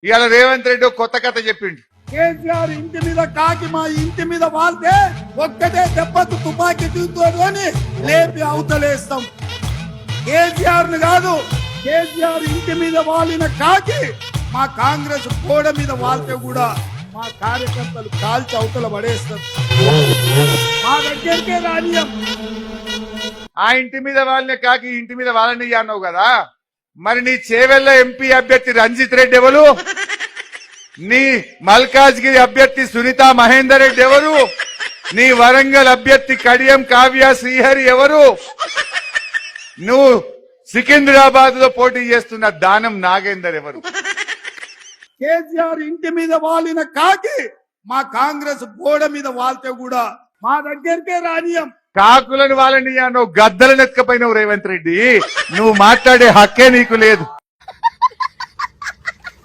ఇవాళ రేవంత్ రెడ్డి ఒక కొత్త కథ చెప్పిండు. కేసీఆర్ ఇంటి మీద కాకి మా ఇంటి మీద వాళ్తే ఒక్కటే దెబ్బకు తుపాకీ తీసుకోని లేపి అవతలేస్తాం. కేసీఆర్ ని కాదు, కేసీఆర్ ఇంటి మీద వాలిన కాకి మా కాంగ్రెస్ గోడ మీద వాళ్తే కూడా మా కార్యకర్తలు కాల్చి అవతల పడేస్తారు. మా దగ్గరికే రానియం. ఆ ఇంటి మీద వాళ్ళని కాకి ఇంటి మీద వాళ్ళని అన్నావు కదా, మరి నీ చేవెళ్ల ఎంపీ అభ్యర్థి రంజిత్ రెడ్డి ఎవరు? నీ మల్కాజ్గిరి అభ్యర్థి సునీతా మహేందర్ రెడ్డి ఎవరు? నీ వరంగల్ అభ్యర్థి కడియం కావ్య శ్రీహరి ఎవరు? నువ్వు సికింద్రాబాద్ లో పోటీ చేస్తున్న దానం నాగేందర్ ఎవరు? కేసీఆర్ ఇంటి మీద వాలిన కాకి మా కాంగ్రెస్ గోడ మీద వాళ్తే కూడా మా దగ్గరికే రానియం. కాకులను వాళ్ళని అన్నావు, గద్దలను ఎత్తుకపోయినావు రేవంత్ రెడ్డి. నువ్వు మాట్లాడే హక్కే నీకు లేదు.